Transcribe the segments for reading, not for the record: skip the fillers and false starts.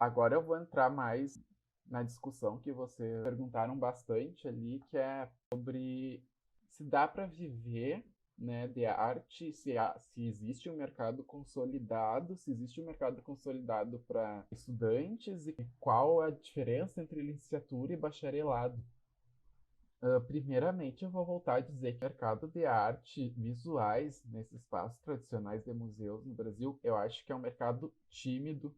Agora eu vou entrar mais na discussão que vocês perguntaram bastante ali, que é sobre se dá para viver, né, de arte, se existe um mercado consolidado, se existe um mercado consolidado para estudantes e qual a diferença entre licenciatura e bacharelado. Primeiramente, eu vou voltar a dizer que o mercado de arte visuais nesses espaços tradicionais de museus no Brasil, eu acho que é um mercado tímido,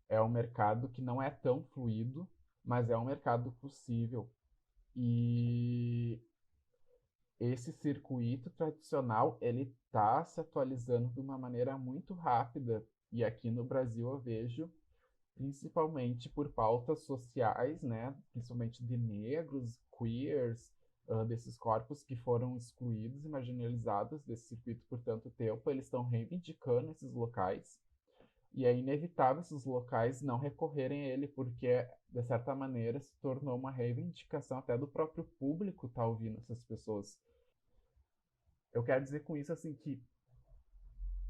é um mercado que não é tão fluido, mas é um mercado possível. E esse circuito tradicional, ele está se atualizando de uma maneira muito rápida. E aqui no Brasil eu vejo, principalmente por pautas sociais, né? Principalmente de negros, queers, desses corpos que foram excluídos e marginalizados desse circuito por tanto tempo, eles estão reivindicando esses locais. E é inevitável esses locais não recorrerem a ele, porque, de certa maneira, se tornou uma reivindicação até do próprio público estar ouvindo essas pessoas. Eu quero dizer com isso assim que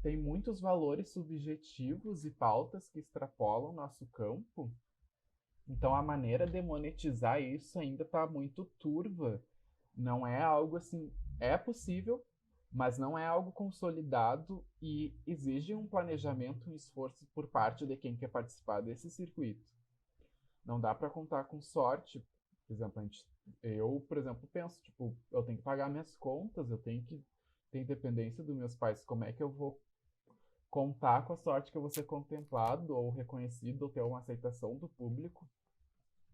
tem muitos valores subjetivos e pautas que extrapolam nosso campo, então a maneira de monetizar isso ainda está muito turva. Não é algo assim, é possível, mas não é algo consolidado e exige um planejamento, um esforço por parte de quem quer participar desse circuito. Não dá para contar com sorte. Por exemplo, eu, por exemplo, penso, tipo, eu tenho que pagar minhas contas, eu tenho que ter independência dos meus pais. Como é que eu vou contar com a sorte que eu vou ser contemplado ou reconhecido ou ter uma aceitação do público,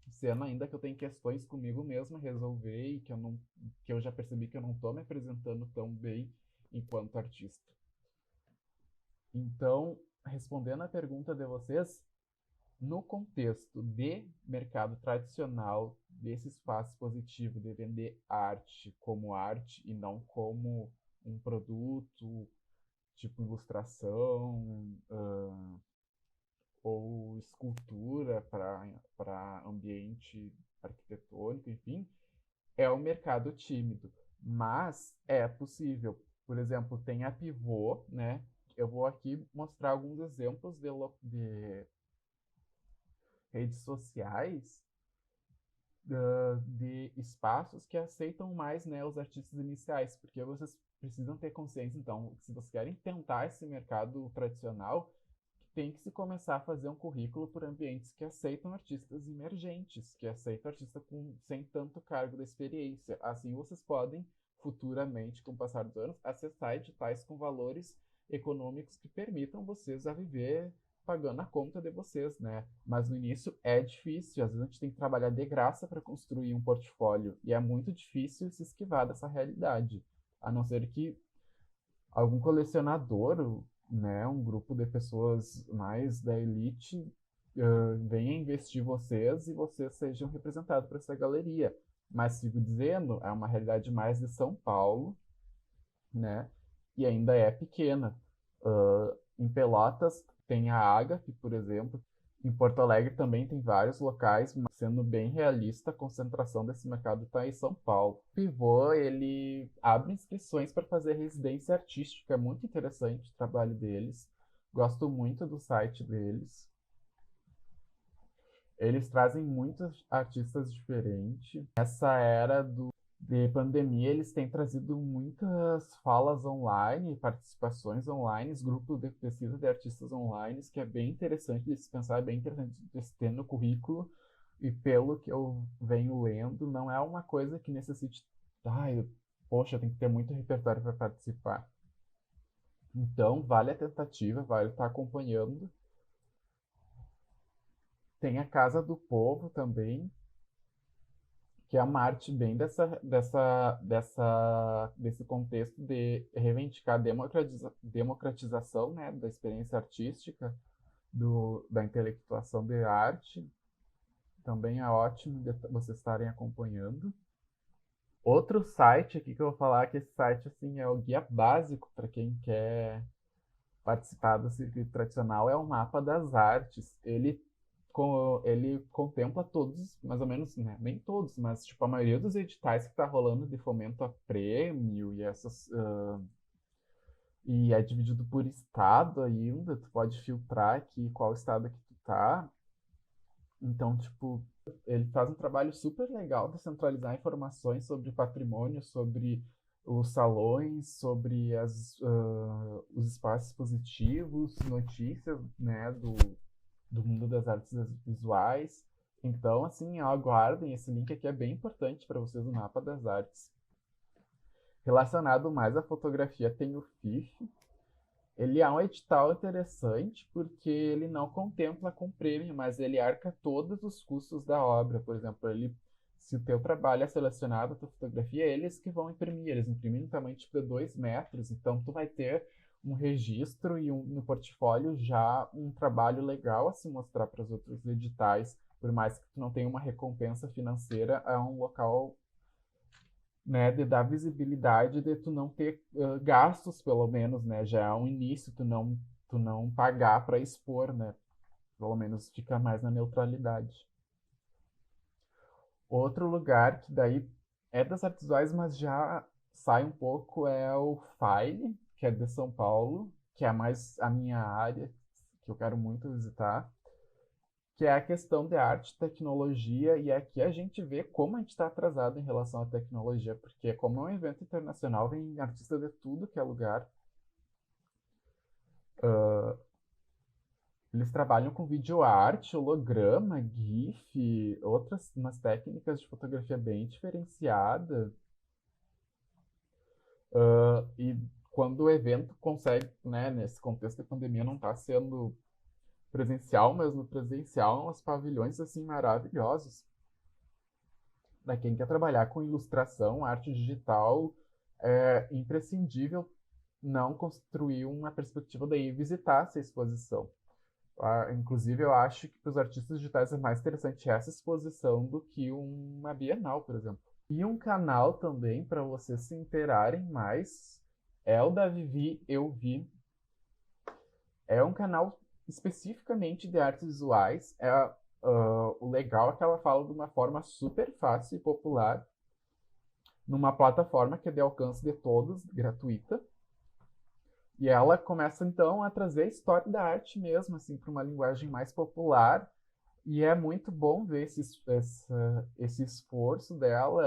sendo ainda que eu tenho questões comigo mesmo a resolver e que eu já percebi que eu não estou me apresentando tão bem enquanto artista. Então, respondendo à pergunta de vocês, no contexto de mercado tradicional, desse espaço positivo de vender arte e não como um produto, tipo ilustração, ou escultura para ambiente arquitetônico, enfim, é um mercado tímido, mas é possível. Por exemplo, tem a Pivô, né? Eu vou aqui mostrar alguns exemplos de redes sociais, de espaços que aceitam mais, né, os artistas iniciais, porque vocês precisam ter consciência, então, se vocês querem tentar esse mercado tradicional, tem que se começar a fazer um currículo por ambientes que aceitam artistas emergentes, que aceitam artistas sem tanto cargo da experiência. Assim vocês podem, futuramente, com o passar dos anos, acessar editais com valores econômicos que permitam vocês a viver pagando a conta de vocês, né? Mas no início é difícil, às vezes a gente tem que trabalhar de graça para construir um portfólio, e é muito difícil se esquivar dessa realidade, a não ser que algum colecionador, né, um grupo de pessoas mais da elite venha investir vocês e vocês sejam representados por essa galeria. Mas sigo dizendo, é uma realidade mais de São Paulo, né? E ainda é pequena. Em Pelotas tem a Agape, por exemplo. Em Porto Alegre também tem vários locais, mas sendo bem realista, a concentração desse mercado está em São Paulo. O Pivô, ele abre inscrições para fazer residência artística, é muito interessante o trabalho deles. Gosto muito do site deles. Eles trazem muitos artistas diferentes. Nessa era de pandemia, eles têm trazido muitas falas online, participações online, grupos de pesquisa de artistas online, que é bem interessante de se pensar, é bem interessante de se ter no currículo. E pelo que eu venho lendo, não é uma coisa que necessite. Ai, poxa, tem que ter muito repertório para participar. Então, vale a tentativa, vale estar acompanhando. Tem a Casa do Povo também, que é uma arte bem desse contexto de reivindicar a democratização, né, da experiência artística, da intelectuação de arte. Também é ótimo de vocês estarem acompanhando. Outro site aqui que eu vou falar, que esse site assim, é o guia básico para quem quer participar do circuito tradicional, é o Mapa das Artes. Ele contempla todos, mais ou menos, né? Nem todos, mas tipo, a maioria dos editais que está rolando de fomento a prêmio e e é dividido por estado ainda, tu pode filtrar aqui qual estado que tu tá. Então, tipo, ele faz um trabalho super legal de centralizar informações sobre patrimônio, sobre os salões, sobre os espaços positivos, notícias, né, do mundo das artes visuais. Então, assim, aguardem, esse link aqui é bem importante para vocês, o Mapa das Artes. Relacionado mais à fotografia, tem o FIF. Ele é um edital interessante porque ele não contempla com prêmio, mas ele arca todos os custos da obra. Por exemplo, se o teu trabalho é selecionado, a tua fotografia, eles que vão imprimir. Eles imprimem no tamanho tipo de 2 metros, então tu vai ter um registro e no portfólio já um trabalho legal a se mostrar para os outros editais. Por mais que tu não tenha uma recompensa financeira, é um local, né, de dar visibilidade, de tu não ter gastos, pelo menos, né, já é um início, tu não pagar para expor, né, pelo menos fica mais na neutralidade. Outro lugar que daí é das artes visuais, mas já sai um pouco, é o File, que é de São Paulo, que é mais a minha área, que eu quero muito visitar, que é a questão de arte e tecnologia, e aqui a gente vê como a gente está atrasado em relação à tecnologia, porque como é um evento internacional, vem artistas de tudo que é lugar. Eles trabalham com videoarte, holograma, GIF, outras umas técnicas de fotografia bem diferenciada. E quando o evento consegue, né, nesse contexto da pandemia, não está sendo presencial, mas no presencial, uns pavilhões assim maravilhosos. Para quem quer trabalhar com ilustração, arte digital, é imprescindível não construir uma perspectiva daí visitar essa exposição. Inclusive, eu acho que para os artistas digitais é mais interessante essa exposição do que uma Bienal, por exemplo. E um canal também para vocês se interarem mais é o da Vivi Eu Vi. É um canal especificamente de artes visuais. O legal é que ela fala de uma forma super fácil e popular, numa plataforma que é de alcance de todos, gratuita. E ela começa então a trazer a história da arte mesmo, assim, para uma linguagem mais popular. E é muito bom ver esse esforço dela,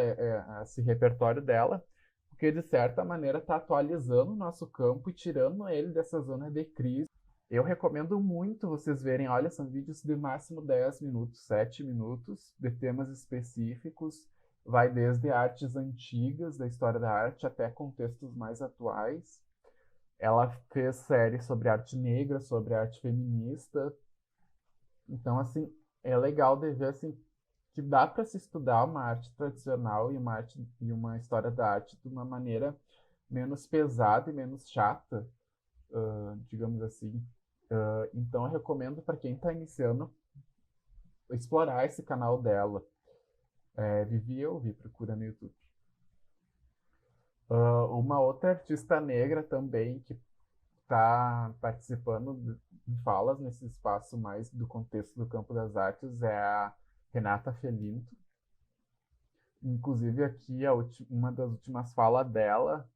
esse repertório dela, porque de certa maneira está atualizando o nosso campo e tirando ele dessa zona de crise. Eu recomendo muito vocês verem, olha, são vídeos de máximo 10 minutos, 7 minutos, de temas específicos, vai desde artes antigas da história da arte até contextos mais atuais. Ela fez séries sobre arte negra, sobre arte feminista. Então, assim, é legal de ver assim, que dá para se estudar uma arte tradicional e uma história da arte de uma maneira menos pesada e menos chata, digamos assim. Então, eu recomendo para quem está iniciando explorar esse canal dela. Vivi Eu Vi, procura no YouTube. Uma outra artista negra também que está participando de falas nesse espaço mais do contexto do campo das artes é a Renata Felinto. Inclusive aqui uma das últimas falas dela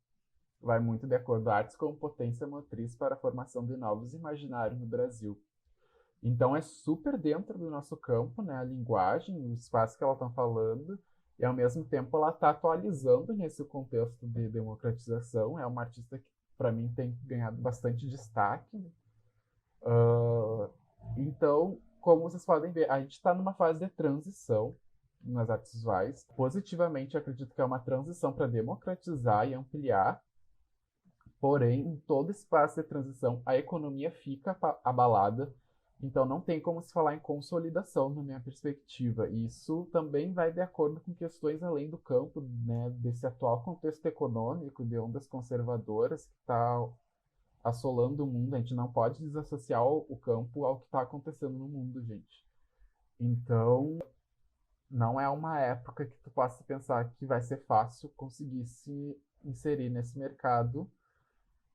vai muito de acordo com artes como potência motriz para a formação de novos imaginários no Brasil. Então é super dentro do nosso campo, né, a linguagem, o espaço que ela está falando, e ao mesmo tempo ela está atualizando nesse contexto de democratização. É uma artista que para mim tem ganhado bastante destaque. Então, como vocês podem ver, a gente está numa fase de transição nas artes visuais. Positivamente, acredito que é uma transição para democratizar e ampliar. Porém, em todo espaço de transição, a economia fica abalada. Então, não tem como se falar em consolidação, na minha perspectiva. E isso também vai de acordo com questões além do campo, né, desse atual contexto econômico, de ondas conservadoras que está assolando o mundo. A gente não pode desassociar o campo ao que está acontecendo no mundo, gente. Então, não é uma época que tu possa pensar que vai ser fácil conseguir se inserir nesse mercado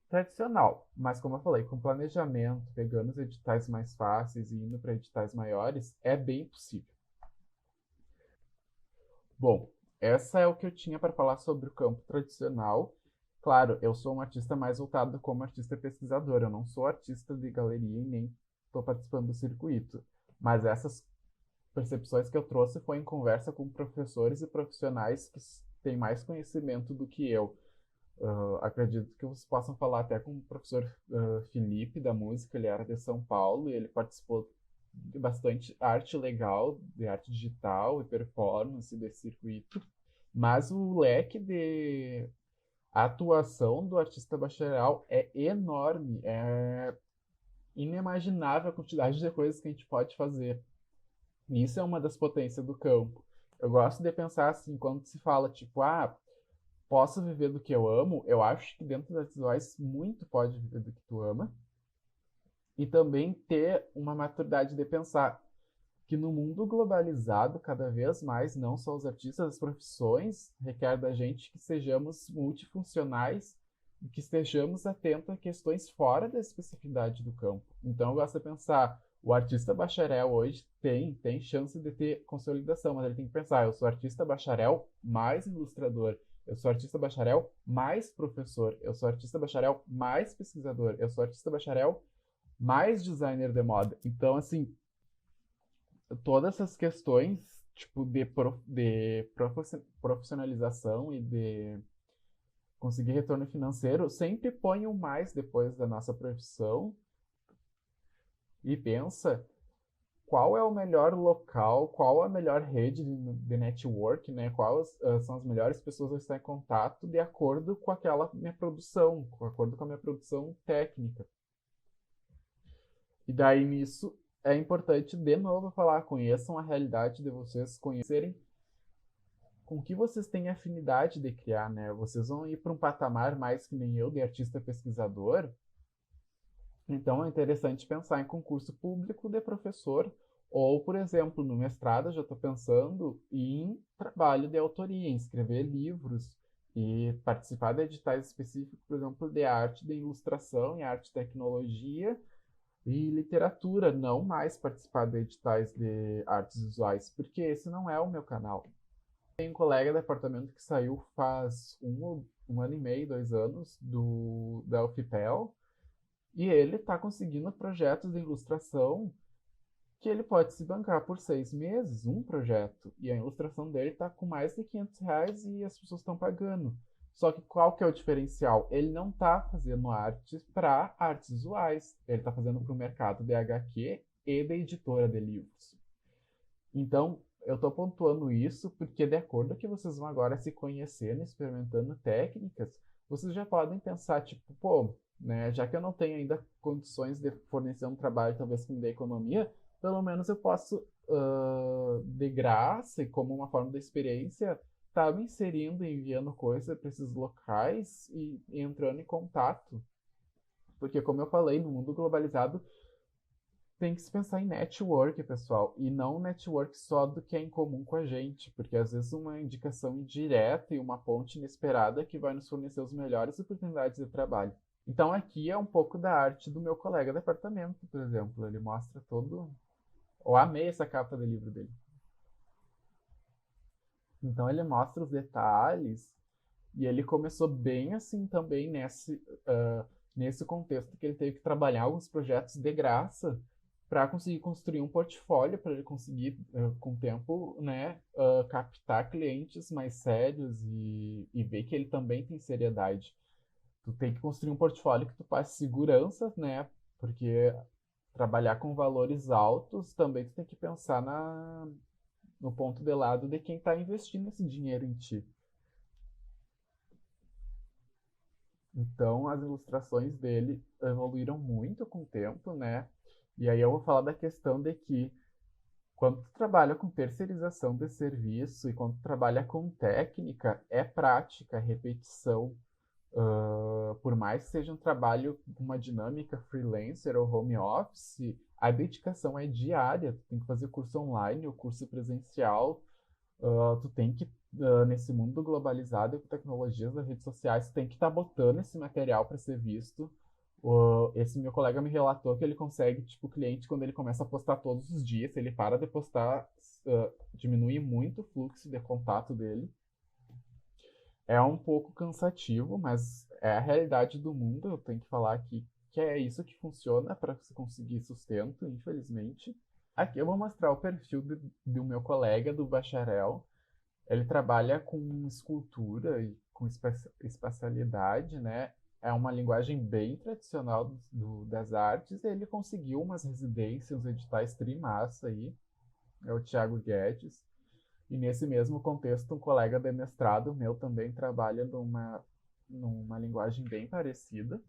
tradicional. Mas, como eu falei, com planejamento, pegando os editais mais fáceis e indo para editais maiores, é bem possível. Bom, essa é o que eu tinha para falar sobre o campo tradicional. Claro, eu sou um artista mais voltado como artista pesquisador, eu não sou artista de galeria e nem estou participando do circuito. Mas essas percepções que eu trouxe foi em conversa com professores e profissionais que têm mais conhecimento do que eu. Acredito que vocês possam falar até com o professor Felipe da música, ele era de São Paulo e ele participou de bastante arte legal, de arte digital e performance desse circuito. Mas o leque de atuação do artista bacharel é enorme, é inimaginável a quantidade de coisas que a gente pode fazer. E isso é uma das potências do campo. Eu gosto de pensar assim, quando se fala, tipo, posso viver do que eu amo, eu acho que dentro das visuais muito pode viver do que tu ama. E também ter uma maturidade de pensar que no mundo globalizado, cada vez mais, não só os artistas, as profissões, requer da gente que sejamos multifuncionais e que estejamos atentos a questões fora da especificidade do campo. Então, eu gosto de pensar, o artista bacharel hoje tem chance de ter consolidação, mas ele tem que pensar, eu sou artista bacharel mais ilustrador, eu sou artista bacharel mais professor, eu sou artista bacharel mais pesquisador, eu sou artista bacharel mais designer de moda. Então, assim, todas essas questões, tipo, de profissionalização e de conseguir retorno financeiro, sempre põe um mais depois da nossa profissão e pensa qual é o melhor local, qual a melhor rede de network, né? Quais são as melhores pessoas a estar em contato de acordo com aquela minha produção, de acordo com a minha produção técnica. E daí nisso é importante de novo falar, conheçam a realidade de vocês, conhecerem com que vocês têm afinidade de criar, né? Vocês vão ir para um patamar mais que nem eu, de artista pesquisador. Então é interessante pensar em concurso público de professor, ou, por exemplo, no mestrado eu já estou pensando em trabalho de autoria, em escrever livros e participar de editais específicos, por exemplo, de arte, de ilustração e arte e tecnologia e literatura, não mais participar de editais de artes visuais, porque esse não é o meu canal. Tem um colega de apartamento que saiu faz um ano e meio, 2 anos, da UFPEL, e ele está conseguindo projetos de ilustração que ele pode se bancar por 6 meses, um projeto. E a ilustração dele está com mais de R$ 500 e as pessoas estão pagando. Só que qual que é o diferencial? Ele não está fazendo arte para artes visuais. Ele está fazendo para o mercado de HQ e de editora de livros. Então, eu estou pontuando isso porque, de acordo com que vocês vão agora se conhecendo, experimentando técnicas, vocês já podem pensar, tipo, pô, né, já que eu não tenho ainda condições de fornecer um trabalho, talvez que me dê economia, pelo menos eu posso, de graça e como uma forma de experiência, estar me inserindo e enviando coisas para esses locais e entrando em contato. Porque, como eu falei, no mundo globalizado, tem que se pensar em network, pessoal, e não network só do que é em comum com a gente, porque às vezes uma indicação indireta e uma ponte inesperada que vai nos fornecer as melhores oportunidades de trabalho. Então aqui é um pouco da arte do meu colega de apartamento, por exemplo. Ele mostra todo. Eu amei essa capa do livro dele. Então ele mostra os detalhes e ele começou bem assim também nesse contexto que ele teve que trabalhar alguns projetos de graça para conseguir construir um portfólio, para ele conseguir, com o tempo, né, captar clientes mais sérios e ver que ele também tem seriedade. Tu tem que construir um portfólio que tu passe segurança, né, porque trabalhar com valores altos também tu tem que pensar no ponto de lado de quem está investindo esse dinheiro em ti. Então, as ilustrações dele evoluíram muito com o tempo, né? E aí eu vou falar da questão de que quando tu trabalha com terceirização de serviço e quando tu trabalha com técnica, é prática, é repetição. Por mais que seja um trabalho com uma dinâmica freelancer ou home office, a dedicação é diária. Tu tem que fazer curso online, o curso presencial. Tu tem que, nesse mundo globalizado e com tecnologias das redes sociais, tu tem que estar botando esse material para ser visto. Esse meu colega me relatou que ele consegue, tipo, o cliente, quando ele começa a postar todos os dias, se ele para de postar, diminui muito o fluxo de contato dele. É um pouco cansativo, mas é a realidade do mundo. Eu tenho que falar aqui que é isso que funciona para você conseguir sustento, infelizmente. Aqui eu vou mostrar o perfil do meu colega, do bacharel. Ele trabalha com escultura e com espacialidade, né? É uma linguagem bem tradicional das artes. E ele conseguiu umas residências, uns editais trimassa aí. É o Thiago Guedes. E nesse mesmo contexto, um colega de mestrado meu também trabalha numa linguagem bem parecida.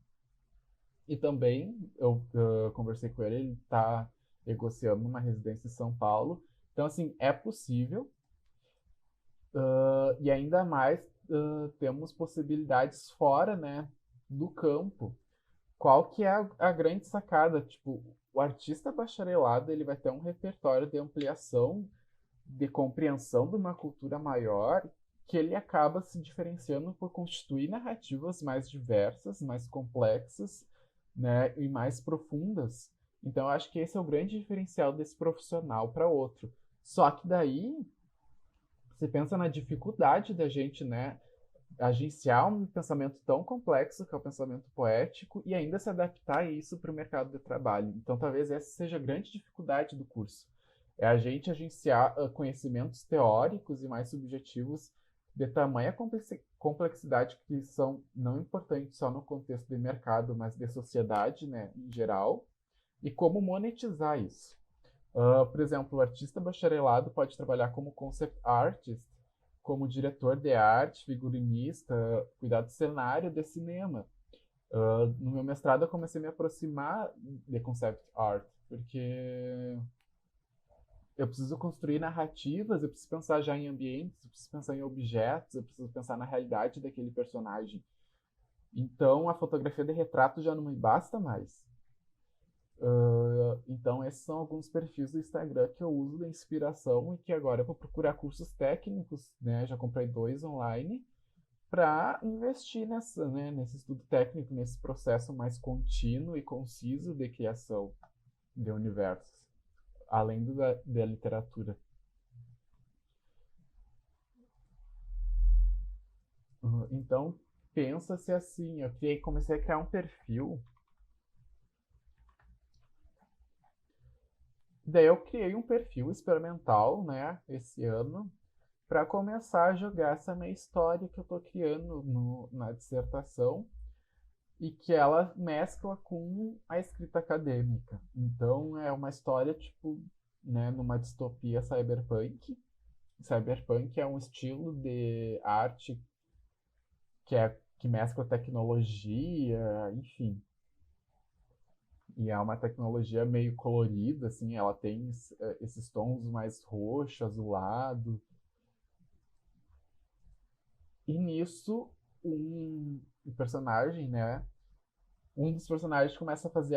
E também eu conversei com ele, ele está negociando uma residência em São Paulo. Então, assim, é possível. E ainda mais temos possibilidades fora, né, do campo. Qual que é a grande sacada? Tipo, o artista bacharelado ele vai ter um repertório de ampliação, de compreensão de uma cultura maior, que ele acaba se diferenciando por constituir narrativas mais diversas, mais complexas, né, e mais profundas. Então, eu acho que esse é o grande diferencial desse profissional para outro. Só que daí você pensa na dificuldade da gente, né, agenciar um pensamento tão complexo, que é o pensamento poético, e ainda se adaptar a isso para o mercado de trabalho. Então, talvez essa seja a grande dificuldade do curso. É a gente agenciar conhecimentos teóricos e mais subjetivos de tamanha complexidade que são não importantes só no contexto de mercado, mas de sociedade, né, em geral, e como monetizar isso. Por exemplo, o artista bacharelado pode trabalhar como concept artist, como diretor de arte, figurinista, cuidar do cenário de cinema. No meu mestrado eu comecei a me aproximar de concept art, porque eu preciso construir narrativas, eu preciso pensar já em ambientes, eu preciso pensar em objetos, eu preciso pensar na realidade daquele personagem. Então a fotografia de retrato já não me basta mais. Então, esses são alguns perfis do Instagram que eu uso de inspiração e que agora eu vou procurar cursos técnicos, né? Já comprei 2 online para investir né, nesse estudo técnico, nesse processo mais contínuo e conciso de criação de universos, além da literatura. Então, pensa-se assim, comecei a criar um perfil. Daí eu criei um perfil experimental, né, esse ano, para começar a jogar essa minha história que eu estou criando na dissertação e que ela mescla com a escrita acadêmica. Então é uma história tipo, né, numa distopia cyberpunk. Cyberpunk é um estilo de arte que mescla tecnologia, enfim. E é uma tecnologia meio colorida, assim, ela tem esses tons mais roxo, azulado. E nisso, um personagem, né? Um dos personagens começa a fazer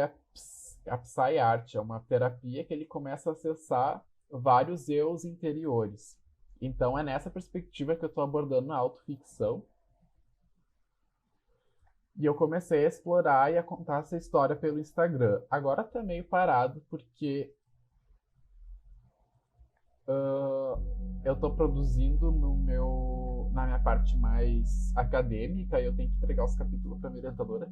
a Psy Art, é uma terapia que ele começa a acessar vários eus interiores. Então é nessa perspectiva que eu estou abordando a autoficção. E eu comecei a explorar e a contar essa história pelo Instagram. Agora tá meio parado porque eu estou produzindo na minha parte mais acadêmica e eu tenho que entregar os capítulos para a minha orientadora.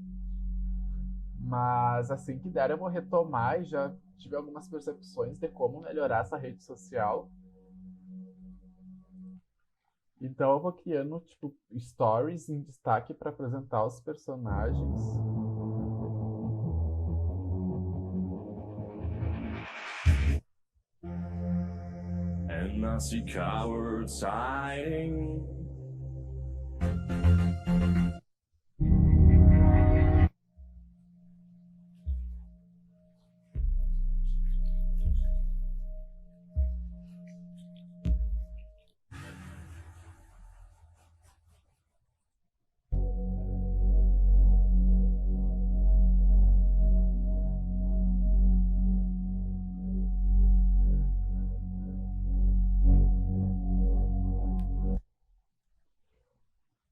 Mas assim que der, eu vou retomar e já tive algumas percepções de como melhorar essa rede social. Então eu vou criando tipo stories em destaque para apresentar os personagens. And I see cowards hiding.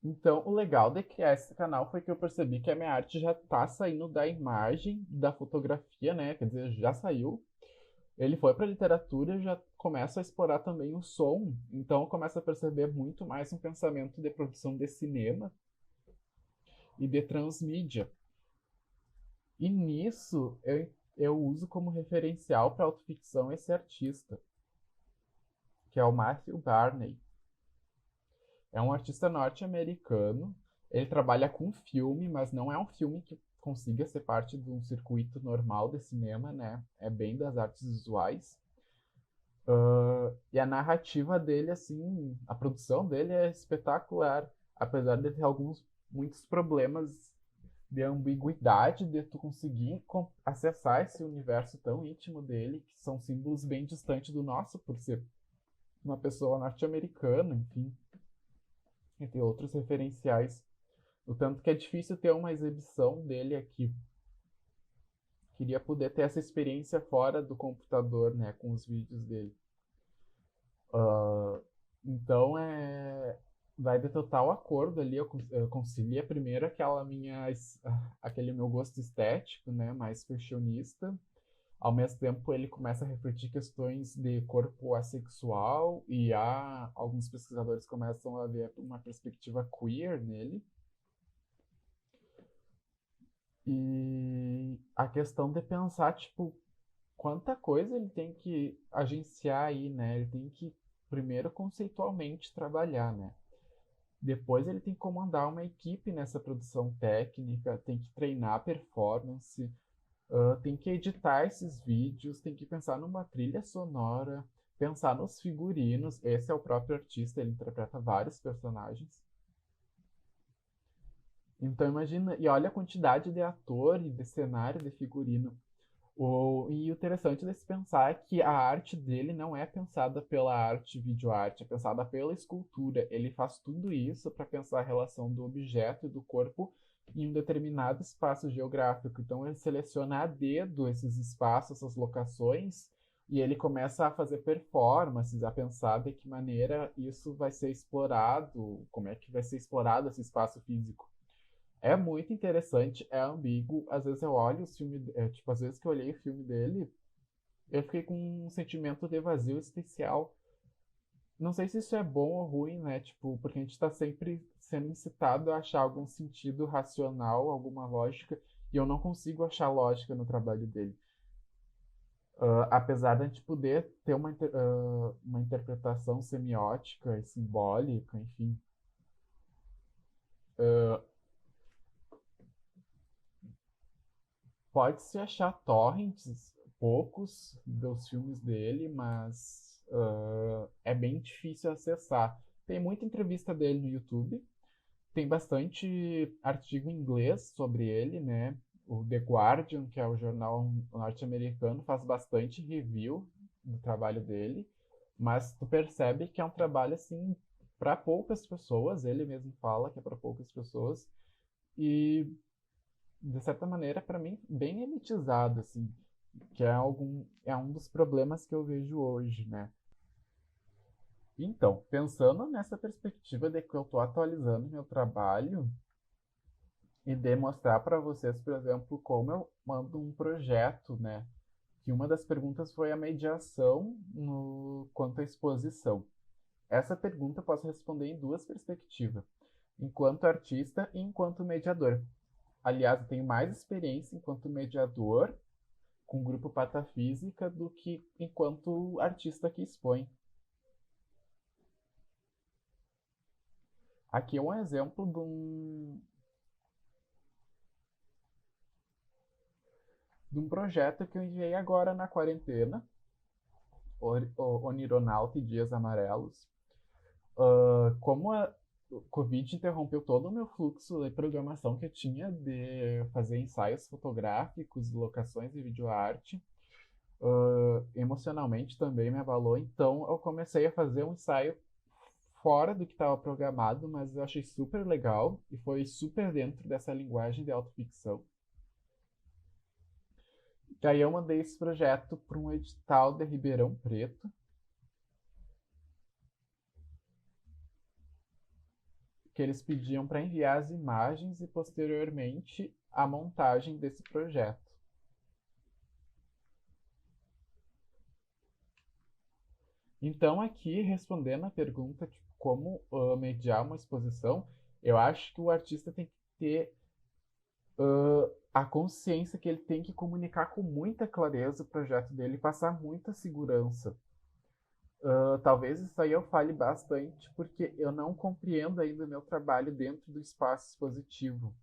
Então, o legal de criar esse canal foi que eu percebi que a minha arte já tá saindo da imagem, da fotografia, né? Quer dizer, já saiu. Ele foi para literatura e já começa a explorar também o som. Então, eu começo a perceber muito mais um pensamento de produção de cinema e de transmídia. E nisso, eu uso como referencial para autoficção esse artista, que é o Matthew Barney. É um artista norte-americano. Ele trabalha com filme, mas não é um filme que consiga ser parte de um circuito normal de cinema, né? É bem das artes visuais. E a narrativa dele, assim, a produção dele é espetacular, apesar de ter muitos problemas de ambiguidade, de tu conseguir acessar esse universo tão íntimo dele, que são símbolos bem distantes do nosso, por ser uma pessoa norte-americana, enfim, entre outros referenciais. O tanto que é difícil ter uma exibição dele aqui. Queria poder ter essa experiência fora do computador, né, com os vídeos dele. Então vai de total acordo ali. Eu concilia primeiro aquele meu gosto estético, né, mais fashionista. Ao mesmo tempo, ele começa a refletir questões de corpo assexual e alguns pesquisadores começam a ver uma perspectiva queer nele. E a questão de pensar, tipo, quanta coisa ele tem que agenciar aí, né? Ele tem que, primeiro, conceitualmente trabalhar, né? Depois ele tem que comandar uma equipe nessa produção técnica, tem que treinar a performance, tem que editar esses vídeos, tem que pensar numa trilha sonora, pensar nos figurinos. Esse é o próprio artista, ele interpreta vários personagens. Então imagina, e olha a quantidade de ator, de cenário, de figurino. E o interessante de se pensar é que a arte dele não é pensada pela arte videoarte, é pensada pela escultura. Ele faz tudo isso para pensar a relação do objeto e do corpo em um determinado espaço geográfico. Então ele seleciona a dedo esses espaços, essas locações, e ele começa a fazer performances, a pensar de que maneira isso vai ser explorado, como é que vai ser explorado esse espaço físico. É muito interessante, é ambíguo. Às vezes eu olho os filmes, tipo, às vezes que eu olhei o filme dele, eu fiquei com um sentimento de vazio especial. Não sei se isso é bom ou ruim, né? Tipo, porque a gente tá sempre sendo incitado a achar algum sentido racional, alguma lógica, e eu não consigo achar lógica no trabalho dele. Apesar de a gente poder ter uma interpretação semiótica e simbólica, enfim. Pode-se achar torrents, poucos dos filmes dele, mas é bem difícil acessar. Tem muita entrevista dele no YouTube, tem bastante artigo em inglês sobre ele, né? O The Guardian, que é o jornal norte-americano, faz bastante review do trabalho dele, mas tu percebe que é um trabalho assim para poucas pessoas. Ele mesmo fala que é para poucas pessoas e de certa maneira, para mim, bem elitizado, assim, que é um dos problemas que eu vejo hoje, né? Então, pensando nessa perspectiva de que eu estou atualizando meu trabalho e demonstrar para vocês, por exemplo, como eu mando um projeto, né? Que uma das perguntas foi a mediação no quanto à exposição. Essa pergunta eu posso responder em duas perspectivas, enquanto artista e enquanto mediador. Aliás, eu tenho mais experiência enquanto mediador com o grupo Patafísica do que enquanto artista que expõe. Aqui é um exemplo de um projeto que eu enviei agora na quarentena, Onironauta e Dias Amarelos. Como o Covid interrompeu todo o meu fluxo de programação que eu tinha de fazer ensaios fotográficos, locações e videoarte, emocionalmente também me abalou. Então eu comecei a fazer um ensaio fora do que estava programado, mas eu achei super legal e foi super dentro dessa linguagem de autoficção. E aí eu mandei esse projeto para um edital de Ribeirão Preto, que eles pediam para enviar as imagens e posteriormente a montagem desse projeto. Então, aqui, respondendo a pergunta de como mediar uma exposição, eu acho que o artista tem que ter a consciência que ele tem que comunicar com muita clareza o projeto dele e passar muita segurança. Talvez isso aí eu fale bastante, porque eu não compreendo ainda o meu trabalho dentro do espaço expositivo.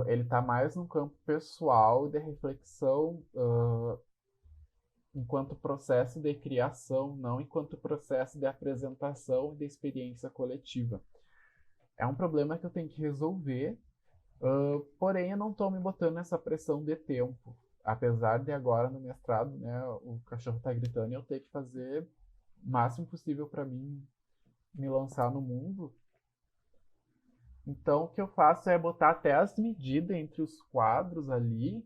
Ele está mais no campo pessoal de reflexão, enquanto processo de criação, não enquanto processo de apresentação e de experiência coletiva. É um problema que eu tenho que resolver, porém eu não estou me botando nessa pressão de tempo. Apesar de agora no mestrado, né, o cachorro está gritando e eu ter que fazer o máximo possível para mim me lançar no mundo. Então o que eu faço é botar até as medidas entre os quadros ali,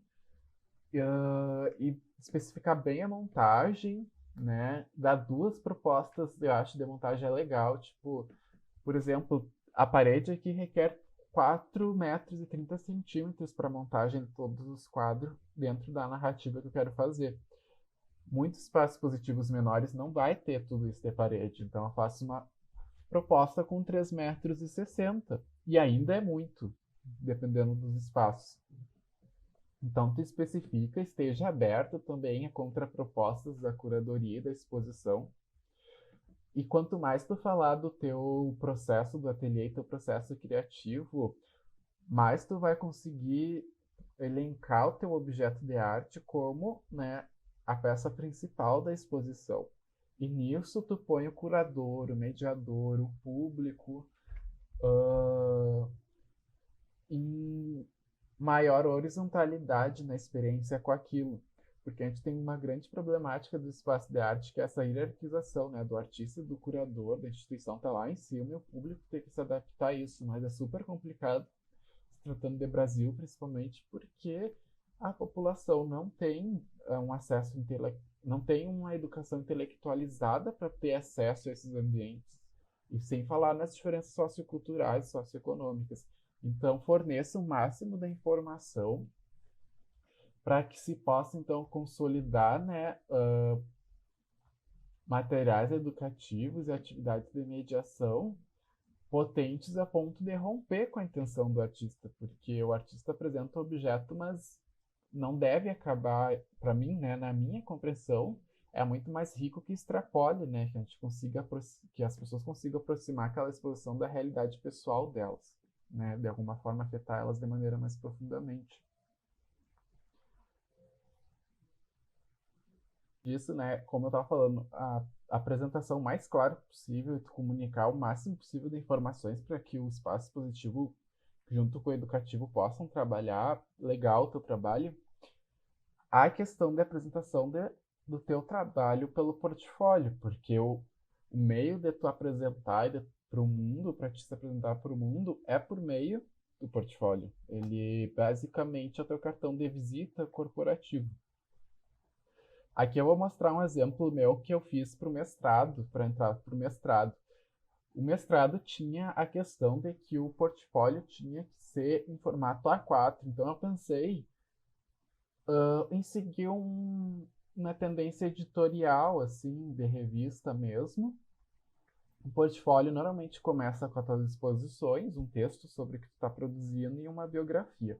e especificar bem a montagem, né? Dar duas propostas, eu acho, de montagem é legal. Tipo, por exemplo, a parede aqui requer 4 metros e 30 centímetros para montagem de todos os quadros dentro da narrativa que eu quero fazer. Muitos espaços positivos menores não vai ter tudo isso de parede, então eu faço uma proposta com 3 metros e 60, e ainda é muito, dependendo dos espaços. Então, tu especifica, esteja aberto também a contrapropostas da curadoria e da exposição. E quanto mais tu falar do teu processo do ateliê, teu processo criativo, mais tu vai conseguir elencar o teu objeto de arte como, né, a peça principal da exposição. E nisso tu põe o curador, o mediador, o público, em maior horizontalidade na experiência com aquilo. Porque a gente tem uma grande problemática do espaço de arte, que é essa hierarquização, né, do artista, do curador, da instituição tá lá em cima e o público tem que se adaptar a isso. Mas é super complicado, se tratando de Brasil, principalmente, porque a população não tem um acesso não tem uma educação intelectualizada para ter acesso a esses ambientes. E sem falar nas diferenças socioculturais, socioeconômicas. Então, forneça o máximo da informação para que se possa, então, consolidar, né, materiais educativos e atividades de mediação potentes a ponto de romper com a intenção do artista, porque o artista apresenta o objeto, mas não deve acabar, para mim, né, na minha compreensão, é muito mais rico que extrapole, né, que a gente consiga, que as pessoas consigam aproximar aquela exposição da realidade pessoal delas, né, de alguma forma afetar elas de maneira mais profundamente. Isso, né, como eu estava falando, a apresentação mais clara possível, comunicar o máximo possível de informações para que o espaço expositivo junto com o educativo possam trabalhar legal o teu trabalho. A questão da apresentação do teu trabalho pelo portfólio, porque o meio de tu apresentar para o mundo, para te se apresentar para o mundo, é por meio do portfólio. Ele basicamente é o teu cartão de visita corporativo. Aqui eu vou mostrar um exemplo meu que eu fiz para o mestrado, para entrar para o mestrado. O mestrado tinha a questão de que o portfólio tinha que ser em formato A4, então eu pensei em seguir uma tendência editorial, assim, de revista mesmo. O portfólio normalmente começa com as tuas exposições, um texto sobre o que tu está produzindo e uma biografia.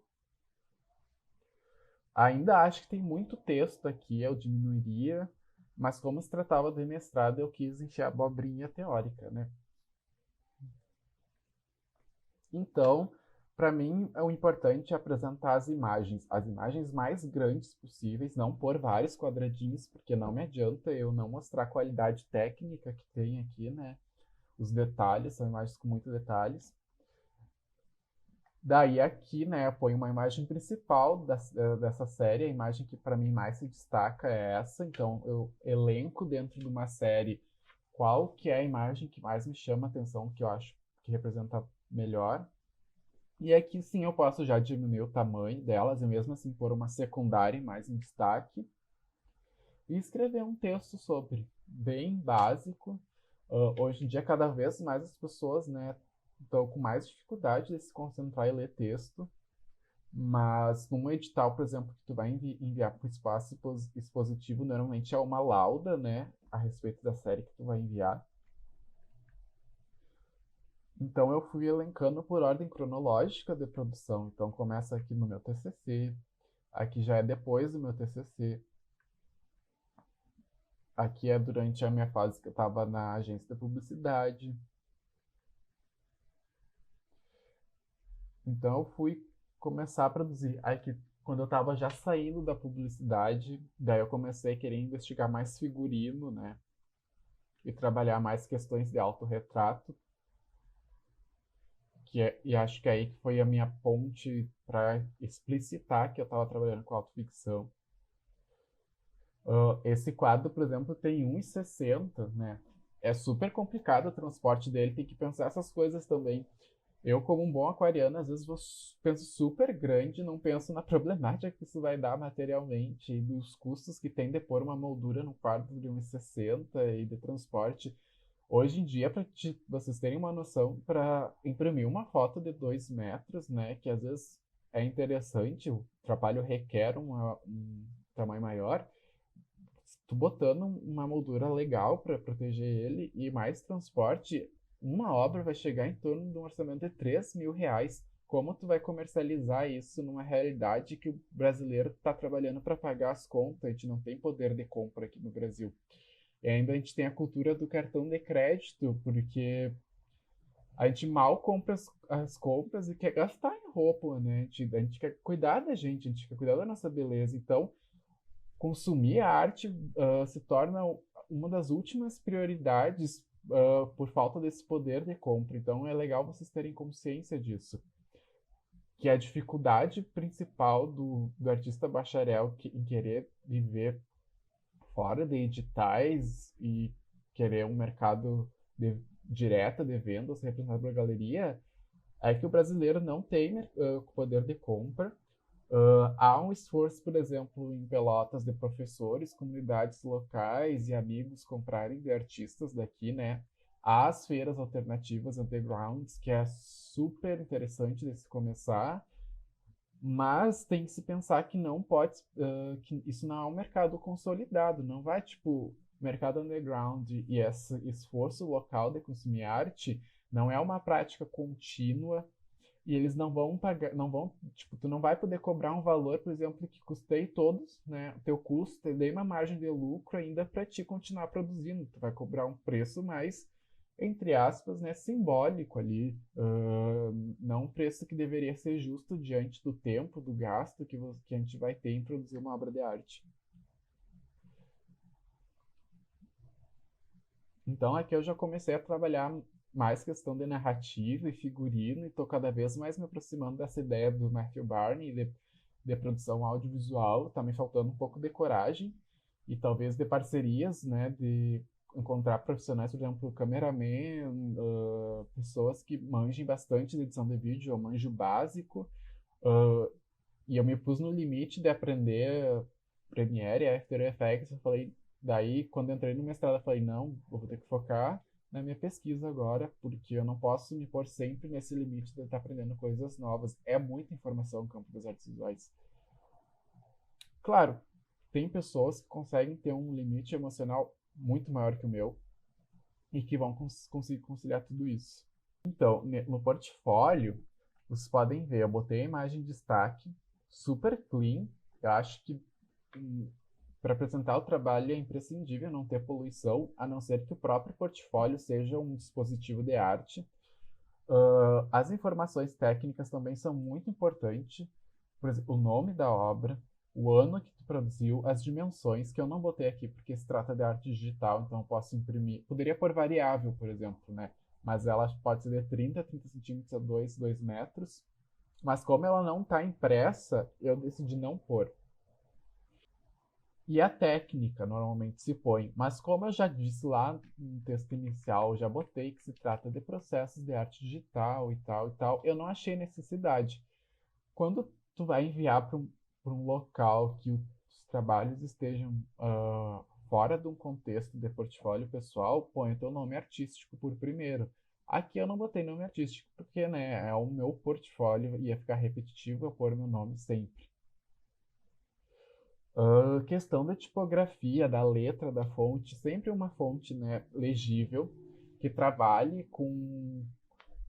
Ainda acho que tem muito texto aqui, eu diminuiria, mas como se tratava de mestrado, eu quis encher a abobrinha teórica, né? Então, para mim, o importante é apresentar as imagens mais grandes possíveis, não pôr vários quadradinhos, porque não me adianta eu não mostrar a qualidade técnica que tem aqui, né? Os detalhes, são imagens com muitos detalhes. Daí aqui, né, eu ponho uma imagem principal dessa série, a imagem que para mim mais se destaca é essa, então eu elenco dentro de uma série qual que é a imagem que mais me chama a atenção, que eu acho que representa melhor. E aqui sim eu posso já diminuir o tamanho delas e mesmo assim pôr uma secundária mais em destaque e escrever um texto sobre, bem básico. Hoje em dia, cada vez mais as pessoas, né, estão com mais dificuldade de se concentrar e ler texto, mas num edital, por exemplo, que tu vai enviar para o espaço expositivo, normalmente é uma lauda, né, a respeito da série que tu vai enviar. Então eu fui elencando por ordem cronológica de produção. Então começa aqui no meu TCC, aqui já é depois do meu TCC, aqui é durante a minha fase que eu estava na agência de publicidade. Então eu fui começar a produzir. Aí que quando eu estava já saindo da publicidade, daí eu comecei a querer investigar mais figurino, né? E trabalhar mais questões de autorretrato, e acho que aí que foi a minha ponte para explicitar que eu estava trabalhando com autoficção. Esse quadro, por exemplo, tem 1,60, né? É super complicado o transporte dele, tem que pensar essas coisas também. Eu, como um bom aquariano, às vezes penso super grande, não penso na problemática que isso vai dar materialmente e dos custos que tem de pôr uma moldura no quadro de 1,60 e de transporte. Hoje em dia, para vocês terem uma noção, para imprimir uma foto de 2 metros, né, que às vezes é interessante, o trabalho requer um tamanho maior, tu botando uma moldura legal para proteger ele e mais transporte, uma obra vai chegar em torno de um orçamento de R$ 3.000. Como tu vai comercializar isso numa realidade que o brasileiro está trabalhando para pagar as contas? A gente não tem poder de compra aqui no Brasil. E ainda a gente tem a cultura do cartão de crédito, porque a gente mal compra as compras e quer gastar em roupa, né? A gente quer cuidar da gente, a gente quer cuidar da nossa beleza. Então, consumir a arte se torna uma das últimas prioridades por falta desse poder de compra. Então, é legal vocês terem consciência disso. Que a dificuldade principal do artista bacharel em querer viver fora de editais e querer um mercado direto de vendas representado pela galeria, é que o brasileiro não tem poder de compra. Há um esforço, por exemplo, em Pelotas, de professores, comunidades locais e amigos comprarem de artistas daqui, né? Há as feiras alternativas undergrounds, que é super interessante de se começar, mas tem que se pensar que não pode, que isso não é um mercado consolidado, não vai, tipo, mercado underground e esse esforço local de consumir arte não é uma prática contínua e eles não vão pagar, não vão, tipo, tu não vai poder cobrar um valor, por exemplo, que custei todos, né, o teu custo, dei uma margem de lucro ainda para ti continuar produzindo, tu vai cobrar um preço mais entre aspas, né, simbólico ali, não um preço que deveria ser justo diante do tempo, do gasto que a gente vai ter em produzir uma obra de arte. Então aqui eu já comecei a trabalhar mais questão de narrativa e figurino e estou cada vez mais me aproximando dessa ideia do Matthew Barney de produção audiovisual. Tá me faltando um pouco de coragem e talvez de parcerias, né, de encontrar profissionais, por exemplo, cameraman, pessoas que manjem bastante de edição de vídeo, eu manjo básico, uh, e eu me pus no limite de aprender Premiere e After Effects. Eu falei, daí quando entrei no mestrado, eu falei, não, eu vou ter que focar na minha pesquisa agora, porque eu não posso me pôr sempre nesse limite de estar aprendendo coisas novas. É muita informação no campo das artes visuais. Claro, tem pessoas que conseguem ter um limite emocional muito maior que o meu e que vão conseguir conciliar tudo isso. Então, no portfólio, vocês podem ver, eu botei a imagem de destaque, super clean. Eu acho que para apresentar o trabalho é imprescindível não ter poluição, a não ser que o próprio portfólio seja um dispositivo de arte. As informações técnicas também são muito importantes. Por exemplo, o nome da obra, o ano que tu produziu, as dimensões, que eu não botei aqui porque se trata de arte digital, então eu posso imprimir. Poderia pôr variável, por exemplo, né? Mas ela pode ser de 30 a 30 centímetros a 2 metros. Mas como ela não está impressa, eu decidi não pôr. E a técnica normalmente se põe, mas como eu já disse lá no texto inicial, já botei que se trata de processos de arte digital e tal e tal, eu não achei necessidade. Quando tu vai enviar para um local que os trabalhos estejam fora de um contexto de portfólio pessoal, põe o teu nome artístico por primeiro. Aqui eu não botei nome artístico porque, né, é o meu portfólio, ia ficar repetitivo eu pôr meu nome sempre. Questão da tipografia, da letra, da fonte, sempre uma fonte, né, legível, que trabalhe com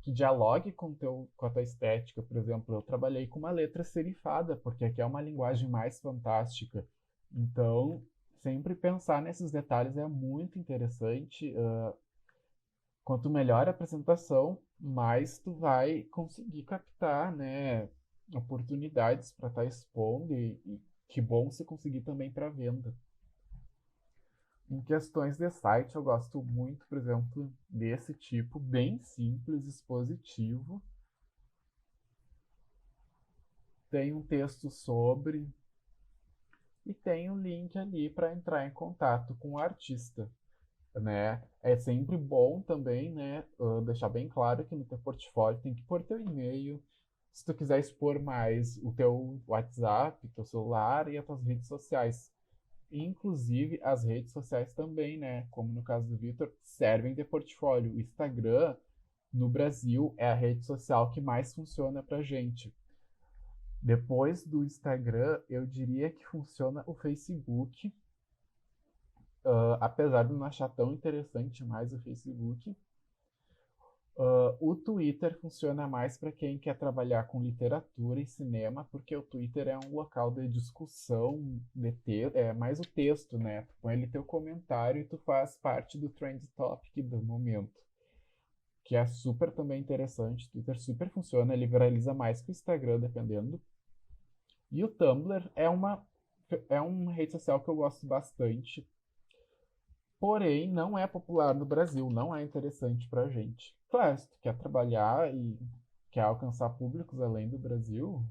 que dialogue com a tua estética. Por exemplo, eu trabalhei com uma letra serifada, porque aqui é uma linguagem mais fantástica. Então, sempre pensar nesses detalhes é muito interessante. Quanto melhor a apresentação, mais tu vai conseguir captar, né, oportunidades para estar expondo e que bom se conseguir também para venda. Em questões de site, eu gosto muito, por exemplo, desse tipo, bem simples, expositivo. Tem um texto sobre e tem um link ali para entrar em contato com o artista, né? É sempre bom também, né, deixar bem claro que no teu portfólio tem que pôr teu e-mail. Se tu quiser expor mais o teu WhatsApp, teu celular e as tuas redes sociais. Inclusive, as redes sociais também, né? Como no caso do Vitor, servem de portfólio. O Instagram, no Brasil, é a rede social que mais funciona pra gente. Depois do Instagram, eu diria que funciona o Facebook, apesar de não achar tão interessante mais o Facebook. O Twitter funciona mais para quem quer trabalhar com literatura e cinema, porque o Twitter é um local de discussão, é mais o texto, né? Tu põe ali teu comentário e tu faz parte do trend topic do momento, que é super também interessante. O Twitter super funciona, ele viraliza mais que o Instagram, dependendo. E o Tumblr é uma rede social que eu gosto bastante, porém não é popular no Brasil, não é interessante pra gente. Claro, se tu quer trabalhar e quer alcançar públicos além do Brasil,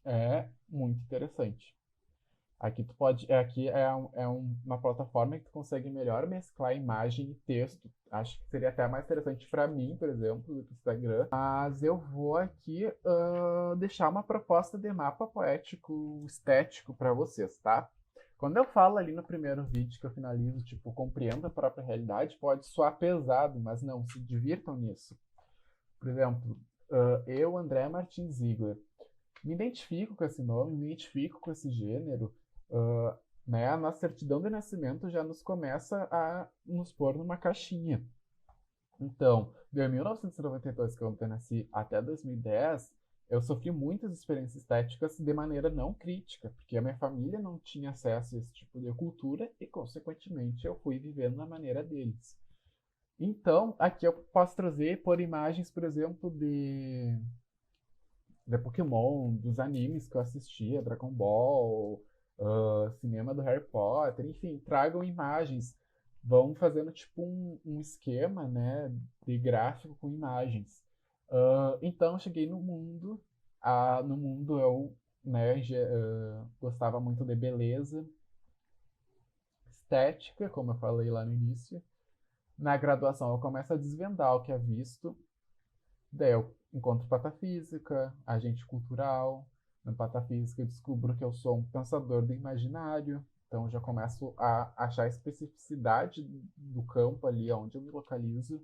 é muito interessante. Uma plataforma que tu consegue melhor mesclar imagem e texto. Acho que seria até mais interessante para mim, por exemplo, do que o Instagram. Mas eu vou aqui deixar uma proposta de mapa poético estético para vocês, tá? Quando eu falo ali no primeiro vídeo que eu finalizo, tipo, compreenda a própria realidade, pode soar pesado, mas não, se divirtam nisso. Por exemplo, eu, André Martins Ziegler, me identifico com esse nome, me identifico com esse gênero, né? A nossa certidão de nascimento já nos começa a nos pôr numa caixinha. Então, de 1992, que eu nasci, até 2010, eu sofri muitas experiências estéticas de maneira não crítica, porque a minha família não tinha acesso a esse tipo de cultura e, consequentemente, eu fui vivendo na maneira deles. Então, aqui eu posso trazer por imagens, por exemplo, de Pokémon, dos animes que eu assistia, Dragon Ball, cinema do Harry Potter, enfim, tragam imagens, vão fazendo tipo um esquema, né, de gráfico com imagens. Então eu cheguei no mundo, no mundo eu, né, gostava muito de beleza, estética, como eu falei lá no início. Na graduação eu começo a desvendar o que é visto. Daí eu encontro patafísica, agente cultural. Na patafísica eu descubro que eu sou um pensador do imaginário. Então eu já começo a achar a especificidade do campo ali onde eu me localizo.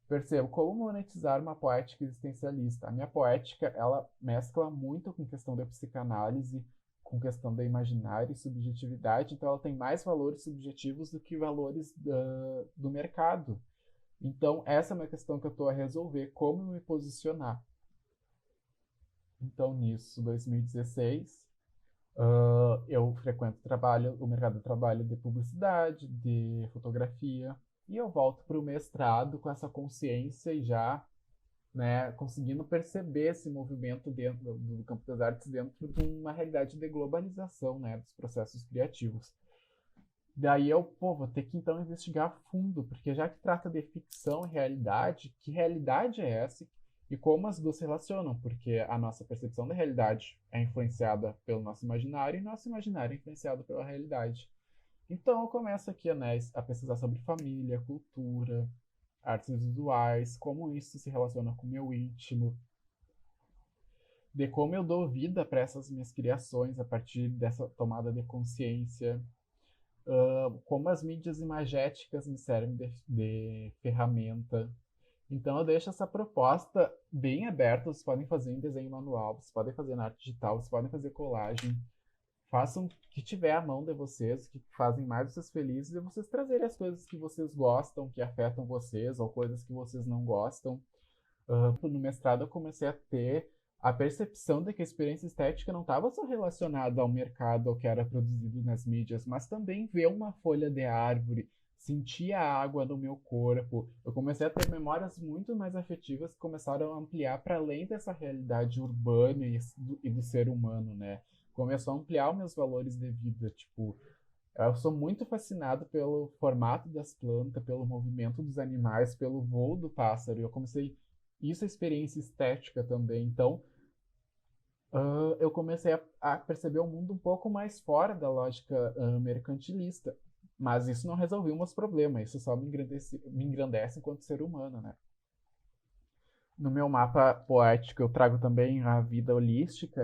Percebo como monetizar uma poética existencialista. A minha poética, ela mescla muito com questão da psicanálise, com questão da imaginário e subjetividade. Então ela tem mais valores subjetivos do que valores do mercado. Então, essa é uma questão que eu estou a resolver, como me posicionar. Então, nisso, 2016, eu frequento o mercado de trabalho de publicidade, de fotografia, e eu volto para o mestrado com essa consciência e já, né, conseguindo perceber esse movimento dentro do campo das artes dentro de uma realidade de globalização, né, dos processos criativos. Daí eu, vou ter que então investigar a fundo, porque já que trata de ficção e realidade, que realidade é essa e como as duas se relacionam? Porque a nossa percepção da realidade é influenciada pelo nosso imaginário e nosso imaginário é influenciado pela realidade. Então eu começo aqui, né, a pesquisar sobre família, cultura, artes visuais, como isso se relaciona com o meu íntimo, de como eu dou vida para essas minhas criações a partir dessa tomada de consciência. Como as mídias imagéticas me servem de ferramenta. Então eu deixo essa proposta bem aberta. Vocês podem fazer em desenho manual, vocês podem fazer na arte digital, vocês podem fazer colagem. Façam o que tiver à mão de vocês, que fazem mais vocês felizes, e vocês trazerem as coisas que vocês gostam, que afetam vocês, ou coisas que vocês não gostam. No mestrado eu comecei a ter a percepção de que a experiência estética não estava só relacionada ao mercado, ao que era produzido nas mídias, mas também ver uma folha de árvore, sentir a água no meu corpo. Eu comecei a ter memórias muito mais afetivas que começaram a ampliar para além dessa realidade urbana e do ser humano, né? Começou a ampliar os meus valores de vida, tipo, eu sou muito fascinado pelo formato das plantas, pelo movimento dos animais, pelo voo do pássaro. E eu comecei isso é experiência estética também. Então, eu comecei a perceber o mundo um pouco mais fora da lógica mercantilista. Mas isso não resolveu meus problemas, isso só me engrandece enquanto ser humano, né? No meu mapa poético, eu trago também a vida holística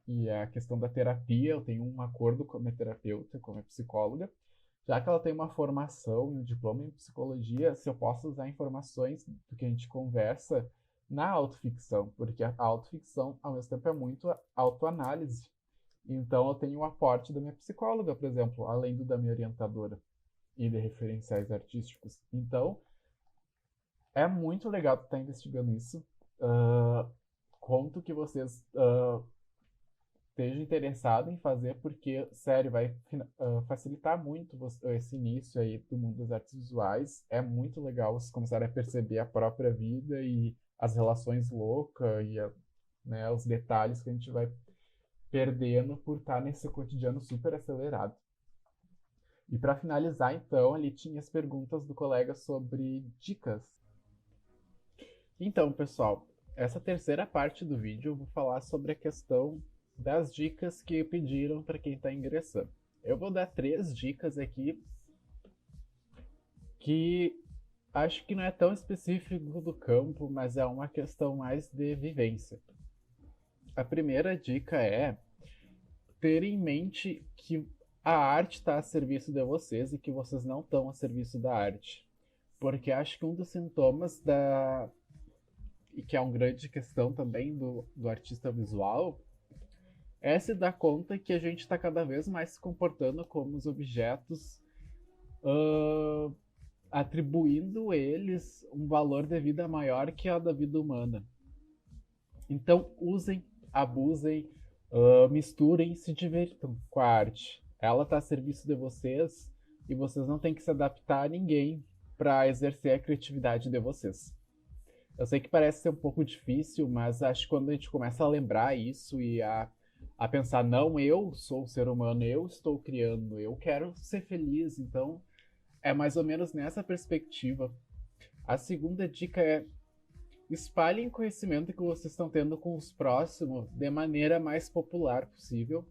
e a questão da terapia. Eu tenho um acordo com a minha terapeuta, com a minha psicóloga, já que ela tem uma formação e um diploma em psicologia, se eu posso usar informações do que a gente conversa na autoficção, porque a autoficção, ao mesmo tempo, é muito autoanálise. Então, eu tenho o aporte da minha psicóloga, por exemplo, além do da minha orientadora e de referenciais artísticos. Então, é muito legal estar investigando isso. Uh, Conto que vocês estejam interessados em fazer, porque, sério, vai facilitar muito esse início aí do mundo das artes visuais. É muito legal vocês começarem a perceber a própria vida e as relações loucas e né, os detalhes que a gente vai perdendo por estar nesse cotidiano super acelerado. E para finalizar, então, ali tinha as perguntas do colega sobre dicas. Então, pessoal, essa terceira parte do vídeo eu vou falar sobre a questão das dicas que pediram para quem está ingressando. Eu vou dar 3 dicas aqui que acho que não é tão específico do campo, mas é uma questão mais de vivência. A primeira dica é ter em mente que a arte está a serviço de vocês e que vocês não estão a serviço da arte. Porque acho que um dos sintomas e que é uma grande questão também do artista visual, é se dar conta que a gente está cada vez mais se comportando como os objetos, atribuindo eles um valor de vida maior que a da vida humana. Então usem, abusem, misturem, se divirtam com a arte. Ela está a serviço de vocês e vocês não têm que se adaptar a ninguém para exercer a criatividade de vocês. Eu sei que parece ser um pouco difícil, mas acho que quando a gente começa a lembrar isso e a pensar, não, eu sou o ser humano, eu estou criando, eu quero ser feliz, então é mais ou menos nessa perspectiva. A segunda dica é espalhem conhecimento que vocês estão tendo com os próximos de maneira mais popular possível,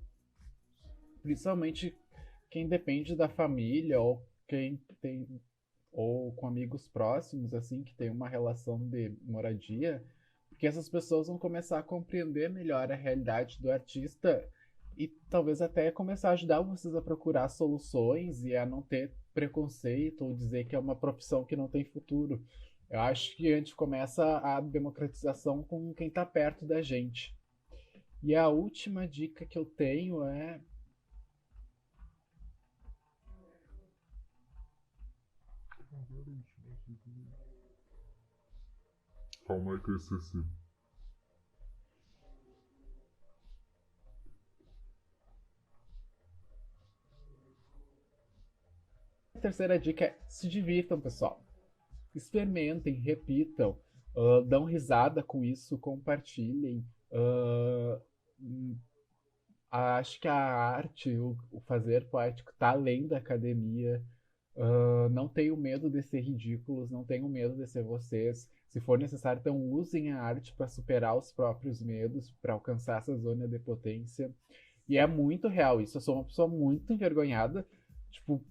principalmente quem depende da família ou quem tem ou com amigos próximos, assim, que tem uma relação de moradia, porque essas pessoas vão começar a compreender melhor a realidade do artista e talvez até começar a ajudar vocês a procurar soluções e a não ter preconceito ou dizer que é uma profissão que não tem futuro. Eu acho que a gente começa a democratização com quem está perto da gente. E a última dica que eu tenho é Calma aí que eu esqueci. a terceira dica é se divirtam, pessoal. Experimentem, repitam, dão risada com isso, compartilhem. Acho que a arte, o fazer poético está além da academia. Não tenham medo de ser ridículos, não tenham medo de ser vocês. Se for necessário, então usem a arte para superar os próprios medos, para alcançar essa zona de potência. E é muito real isso. Eu sou uma pessoa muito envergonhada. Tipo,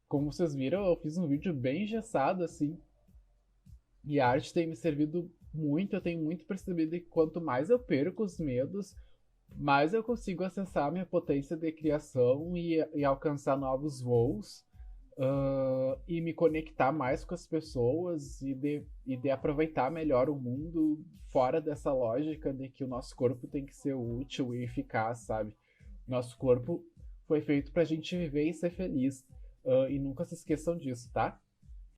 como vocês viram, eu fiz um vídeo bem engessado, assim. E a arte tem me servido muito. Eu tenho muito percebido que quanto mais eu perco os medos, mais eu consigo acessar a minha potência de criação e alcançar novos voos. E me conectar mais com as pessoas e de aproveitar melhor o mundo fora dessa lógica de que o nosso corpo tem que ser útil e eficaz, sabe? Nosso corpo foi feito pra gente viver e ser feliz. E nunca se esqueçam disso, tá?